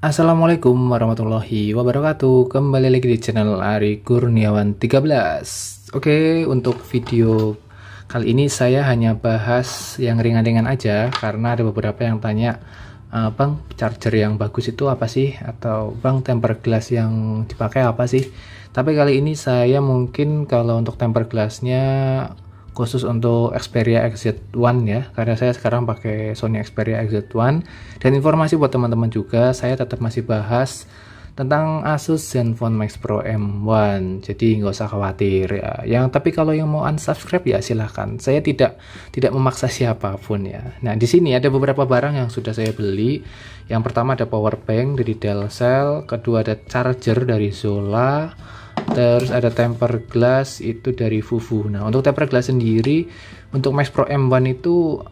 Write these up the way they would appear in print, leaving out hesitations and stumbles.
Assalamualaikum warahmatullahi wabarakatuh. Kembali lagi di channel Ari Kurniawan 13. Oke, untuk video kali ini saya hanya bahas yang ringan-ringan aja karena ada beberapa yang tanya, Bang, charger yang bagus itu apa sih? Atau Bang, tempered glass yang dipakai apa sih? Tapi kali ini saya mungkin kalau untuk tempered glassnya khusus untuk Xperia XZ1 ya, karena saya sekarang pakai Sony Xperia XZ1. Dan informasi buat teman-teman juga, saya tetap masih bahas tentang Asus Zenfone Max Pro M1, jadi nggak usah khawatir ya. Tapi kalau yang mau unsubscribe ya silahkan, saya tidak memaksa siapapun ya. Nah, di sini ada beberapa barang yang sudah saya beli. Yang pertama ada power bank dari Delcel, kedua ada charger dari Zola, terus ada tempered glass itu dari Fufu. Nah, untuk tempered glass sendiri untuk Max Pro M1 itu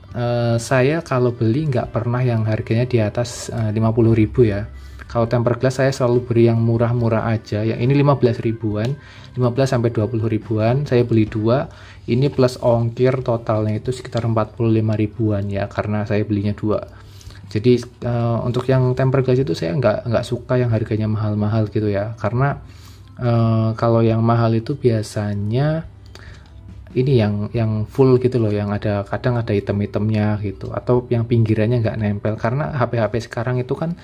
saya kalau beli nggak pernah yang harganya di atas 50.000 ya. Kalau tempered glass saya selalu beri yang murah-murah aja. Yang ini 15 ribuan, 15 sampai 20 ribuan. Saya beli dua. Ini plus ongkir totalnya itu sekitar 45 ribuan ya, karena saya belinya dua. Jadi untuk yang tempered glass itu saya nggak suka yang harganya mahal-mahal gitu ya, karena kalau yang mahal itu biasanya ini yang full gitu loh, yang ada kadang ada item-itemnya gitu, atau yang pinggirannya nggak nempel, karena HP-HP sekarang itu kan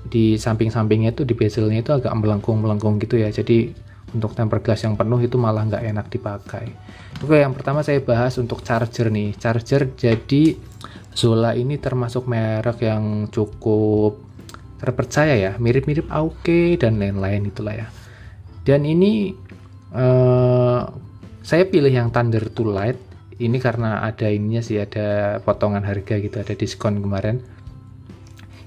di samping-sampingnya itu di bezelnya itu agak melengkung-melengkung gitu ya. Jadi untuk tempered glass yang penuh itu malah nggak enak dipakai. Oke, yang pertama saya bahas untuk charger nih. Charger jadi Zola ini termasuk merek yang cukup terpercaya ya, mirip-mirip AUKE dan lain-lain itulah ya. Dan ini saya pilih yang Thunder 2 Lite ini karena ada ininya sih, ada potongan harga gitu, ada diskon kemarin.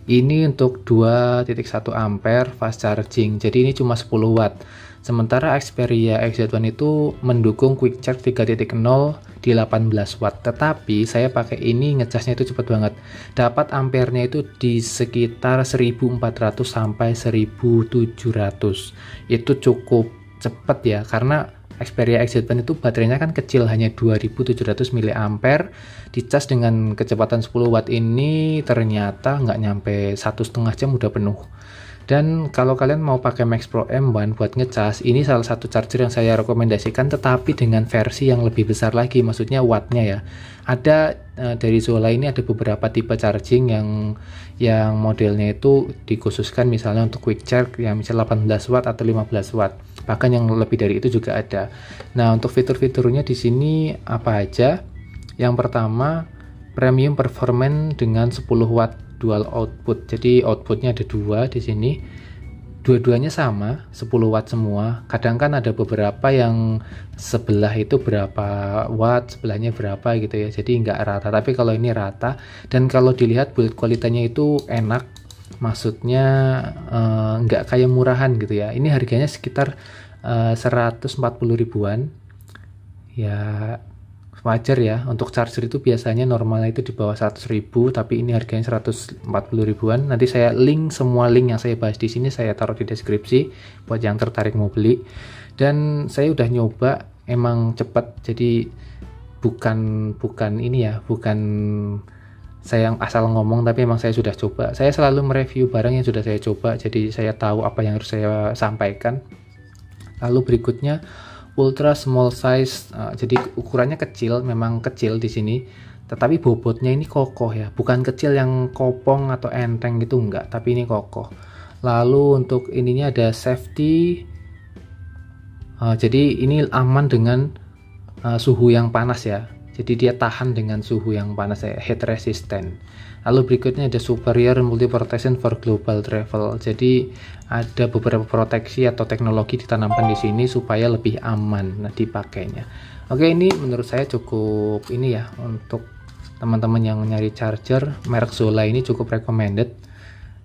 Ini untuk 2.1 ampere fast charging, jadi ini cuma 10 watt. Sementara Xperia XZ1 itu mendukung quick charge 3.0 di 18 watt. Tetapi saya pakai ini ngecasnya itu cepat banget. Dapat ampernya itu di sekitar 1400 sampai 1700. Itu cukup cepat ya, karena Xperia XZ1 itu baterainya kan kecil, hanya 2700 mAh. Dicas dengan kecepatan 10 watt ini ternyata nggak nyampe 1,5 jam udah penuh. Dan kalau kalian mau pakai Max Pro M1 buat ngecas, ini salah satu charger yang saya rekomendasikan, tetapi dengan versi yang lebih besar lagi, maksudnya wattnya ya. Ada dari Zola ini ada beberapa tipe charging yang modelnya itu dikhususkan misalnya untuk quick charge yang misalnya 18 watt atau 15 watt. Bahkan yang lebih dari itu juga ada. Nah, untuk fitur-fiturnya di sini apa aja? Yang pertama, premium performance dengan 10 watt dual output. Jadi outputnya ada dua di sini. Dua-duanya sama, 10 watt semua. Kadang kan ada beberapa yang sebelah itu berapa watt, sebelahnya berapa gitu ya. Jadi nggak rata, tapi kalau ini rata. Dan kalau dilihat build kualitasnya itu enak. Maksudnya nggak kayak murahan gitu ya. Ini harganya sekitar 140 ribuan. Ya wajar ya, untuk charger itu biasanya normalnya itu di bawah 100 ribu, tapi ini harganya 140 ribuan. Nanti saya link semua link yang saya bahas di sini saya taruh di deskripsi buat yang tertarik mau beli. Dan saya udah nyoba, emang cepat. Jadi bukan ini ya, bukan saya yang asal ngomong, tapi emang saya sudah coba. Saya selalu mereview barang yang sudah saya coba, jadi saya tahu apa yang harus saya sampaikan. Lalu berikutnya ultra small size, jadi ukurannya kecil, memang kecil di sini, tetapi bobotnya ini kokoh ya, bukan kecil yang kopong atau enteng gitu, enggak, tapi ini kokoh. Lalu untuk ininya ada safety, jadi ini aman dengan suhu yang panas ya, jadi dia tahan dengan suhu yang panas ya, heat resistant. Lalu berikutnya ada superior multi protection for global travel. Jadi ada beberapa proteksi atau teknologi ditanamkan di sini supaya lebih aman dipakainya. Oke, ini menurut saya cukup ini ya, untuk teman-teman yang nyari charger merek Zola ini cukup recommended.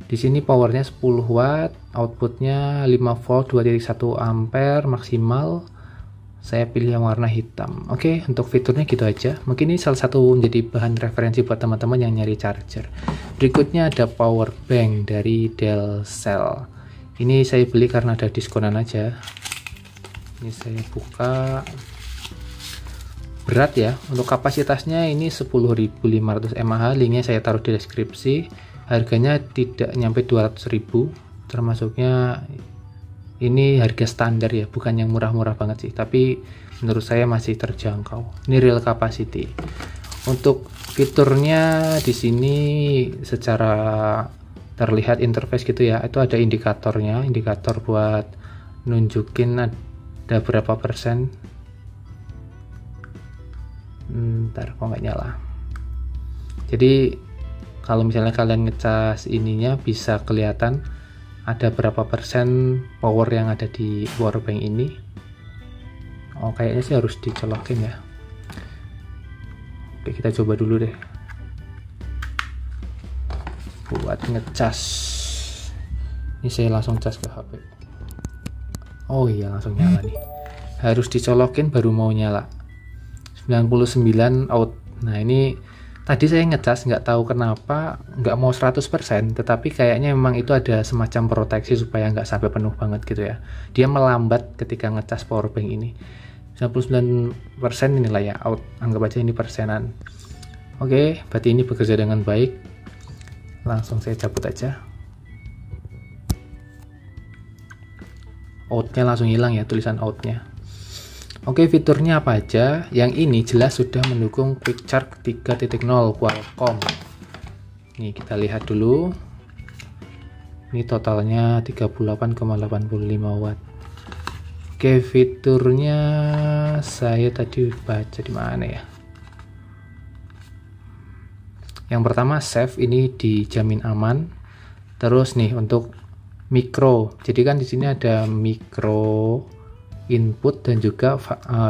Di sini powernya 10 watt, outputnya 5 volt 2.1 ampere maksimal. Saya pilih yang warna hitam. Oke, untuk fiturnya gitu aja. Mungkin ini salah satu menjadi bahan referensi buat teman-teman yang nyari charger. Berikutnya ada power bank dari Delcel. Ini saya beli karena ada diskonan aja. Ini saya buka. Berat ya. Untuk kapasitasnya ini 10.500 mAh. Linknya saya taruh di deskripsi. harganya tidak nyampe 200.000, termasuknya ini harga standar ya, bukan yang murah-murah banget sih, tapi menurut saya masih terjangkau. Ini real capacity. Untuk fiturnya di sini secara terlihat interface gitu ya, itu ada indikatornya, indikator buat nunjukin ada berapa persen. Ntar kok nggak nyala. Jadi kalau misalnya kalian ngecas ininya bisa kelihatan ada berapa persen power yang ada di powerbank ini. Oh, kayaknya sih harus dicolokin ya. Oke, kita coba dulu deh buat ngecas. Ini saya langsung cas ke HP. Oh iya, langsung nyala nih. Harus dicolokin baru mau nyala. 99 out. Nah, ini tadi saya ngecas, nggak tahu kenapa nggak mau 100%, tetapi kayaknya memang itu ada semacam proteksi supaya nggak sampai penuh banget gitu ya. Dia melambat ketika ngecas powerbank ini. 99% inilah ya out, anggap aja ini persenan. Oke, berarti ini bekerja dengan baik. Langsung saya cabut aja. Outnya langsung hilang ya, tulisan outnya. Oke, fiturnya apa aja? Yang ini jelas sudah mendukung Quick Charge 3.0 Qualcomm. Nih kita lihat dulu. Ini totalnya 38,85 watt. Oke, fiturnya saya tadi baca di mana ya? Yang pertama safe, ini dijamin aman. Terus nih untuk micro. Jadi kan di sini ada micro input dan juga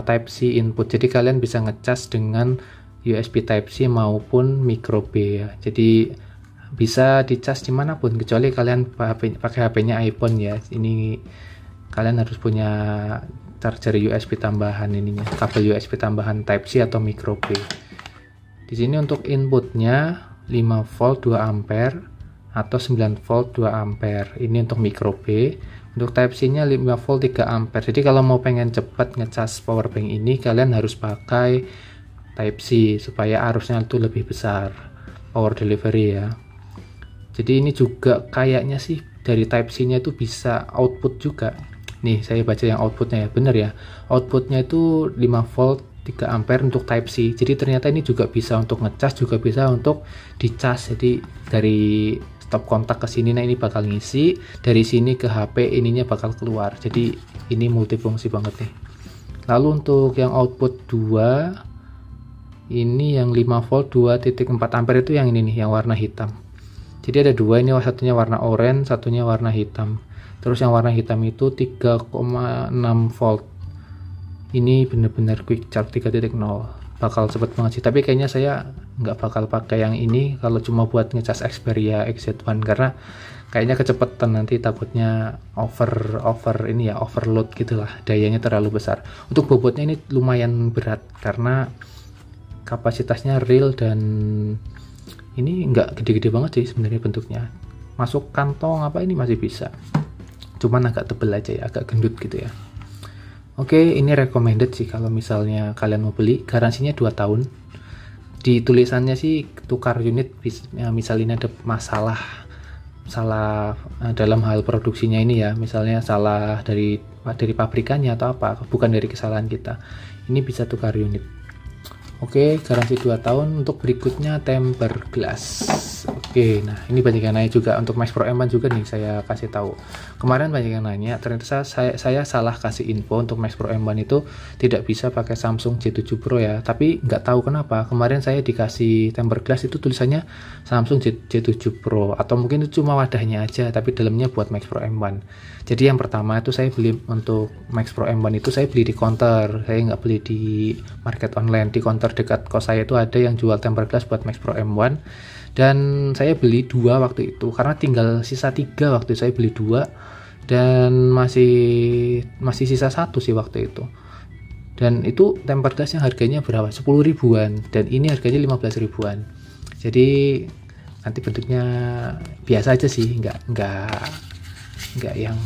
type C input. Jadi kalian bisa ngecas dengan USB type C maupun micro B ya. Jadi bisa dicas dimanapun kecuali kalian pakai HP-nya iPhone ya. Ini kalian harus punya charger USB tambahan ininya, kabel USB tambahan type C atau micro B. Di sini untuk inputnya 5 volt 2 ampere atau 9 volt 2 ampere. Ini untuk micro B. Untuk type C nya 5 volt 3 ampere. Jadi kalau mau pengen cepat ngecas powerbank ini, kalian harus pakai type C supaya arusnya itu lebih besar, power delivery ya. Jadi ini juga kayaknya sih dari type C nya itu bisa output juga. Nih saya baca yang outputnya ya, bener ya, outputnya itu 5 volt 3 ampere untuk type C. Jadi ternyata ini juga bisa untuk ngecas, juga bisa untuk dicas. Jadi dari stop kontak ke sini, nah ini bakal ngisi, dari sini ke HP ininya bakal keluar. Jadi ini multifungsi banget nih. Lalu untuk yang output 2 ini yang 5 volt 2.4 ampere itu yang ini nih, yang warna hitam. Jadi ada dua, ini satunya warna oranye, satunya warna hitam. Terus yang warna hitam itu 3,6 volt. Ini bener-bener quick charge 3.0, bakal cepet banget sih. Tapi kayaknya saya nggak bakal pakai yang ini kalau cuma buat ngecas Xperia XZ1, karena kayaknya kecepatan, nanti takutnya overload gitulah, dayanya terlalu besar. Untuk bobotnya ini lumayan berat karena kapasitasnya real dan ini nggak gede-gede banget sih sebenarnya bentuknya. Masuk kantong apa ini masih bisa, cuman agak tebel aja ya, agak gendut gitu ya. Oke, ini recommended sih kalau misalnya kalian mau beli. Garansinya 2 tahun. Di tulisannya sih tukar unit misalnya ada salah dalam hal produksinya ini ya, misalnya salah dari pabrikannya atau apa, bukan dari kesalahan kita. Ini bisa tukar unit. Oke, garansi 2 tahun. Untuk berikutnya tempered glass. Oke, nah ini banyak yang nanya juga untuk Max Pro M1 juga nih, saya kasih tahu. Kemarin banyak yang nanya, ternyata saya salah kasih info untuk Max Pro M1 itu tidak bisa pakai Samsung J7 Pro ya. Tapi nggak tahu kenapa kemarin saya dikasih tempered glass itu tulisannya Samsung J7 Pro, atau mungkin itu cuma wadahnya aja tapi dalamnya buat Max Pro M1. Jadi yang pertama itu saya beli untuk Max Pro M1 itu saya beli di counter, saya nggak beli di market online. Di counter dekat kos saya itu ada yang jual tempered glass buat Max Pro M1, dan saya beli 2 waktu itu karena tinggal sisa 3 waktu saya beli 2, dan masih sisa 1 sih waktu itu. Dan itu tempered glass yang harganya berapa? 10 ribuan, dan ini harganya 15 ribuan. Jadi nanti bentuknya biasa aja sih, nggak yang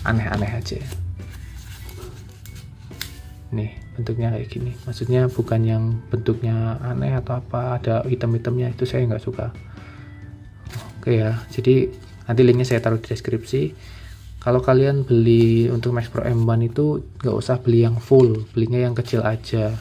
aneh-aneh aja. Nih bentuknya kayak gini, maksudnya bukan yang bentuknya aneh atau apa, ada hitam-hitamnya, itu saya nggak suka. Oke ya, jadi nanti linknya saya taruh di deskripsi. Kalau kalian beli untuk Max Pro M1 itu nggak usah beli yang full, belinya yang kecil aja.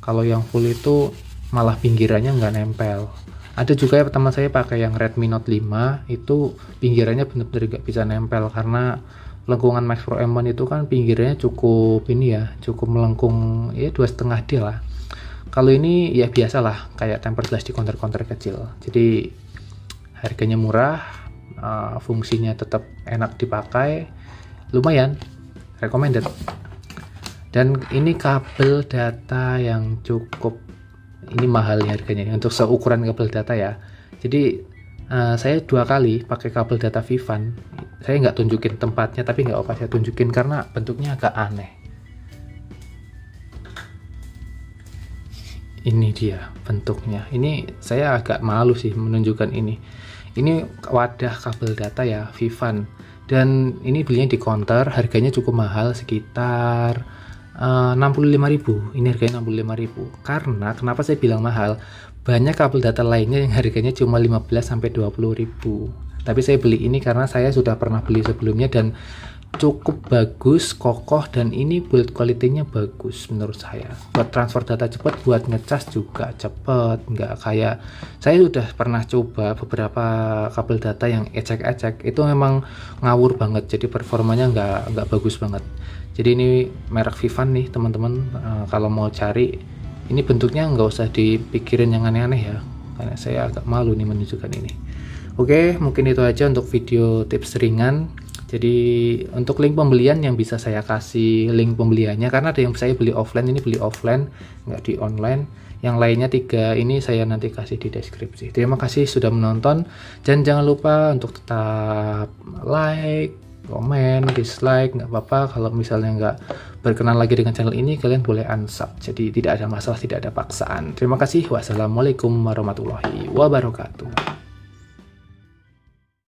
Kalau yang full itu malah pinggirannya nggak nempel. Ada juga ya teman saya pakai yang Redmi Note 5, itu pinggirannya benar-benar nggak bisa nempel karena lengkungan Max Pro M1 itu kan pinggirannya cukup ini ya, cukup melengkung ya 2,5D lah. Kalau ini ya biasalah kayak tempered glass di counter-counter kecil. Jadi harganya murah, fungsinya tetap enak dipakai, lumayan recommended. Dan ini kabel data yang cukup ini mahal ya harganya untuk seukuran kabel data ya. Jadi saya 2 kali pakai kabel data Vivan. Saya nggak tunjukin tempatnya, tapi nggak apa saya tunjukin karena bentuknya agak aneh. Ini dia bentuknya. Ini saya agak malu sih menunjukkan ini. Ini wadah kabel data ya Vivan. Dan ini belinya di counter, harganya cukup mahal sekitar 65.000. Ini harganya 65.000. Karena kenapa saya bilang mahal? Banyak kabel data lainnya yang harganya cuma 15 sampai 20.000. Tapi saya beli ini karena saya sudah pernah beli sebelumnya dan cukup bagus, kokoh, dan ini build quality-nya bagus menurut saya. Buat transfer data cepat, buat ngecas juga cepat, nggak kayak saya sudah pernah coba beberapa kabel data yang ecek-ecek, itu memang ngawur banget, jadi performanya nggak bagus banget. Jadi ini merek Vivan nih teman-teman, kalau mau cari ini bentuknya nggak usah dipikirin yang aneh-aneh ya, karena saya agak malu nih menunjukkan ini. Oke, mungkin itu aja untuk video tips ringan. Jadi untuk link pembelian yang bisa saya kasih link pembeliannya, karena ada yang saya beli offline, ini beli offline nggak di online. Yang lainnya 3 ini saya nanti kasih di deskripsi. Terima kasih sudah menonton, dan jangan lupa untuk tetap like, komen, dislike, nggak apa-apa. Kalau misalnya nggak berkenan lagi dengan channel ini, kalian boleh unsub. Jadi tidak ada masalah, tidak ada paksaan. Terima kasih. Wassalamualaikum warahmatullahi wabarakatuh.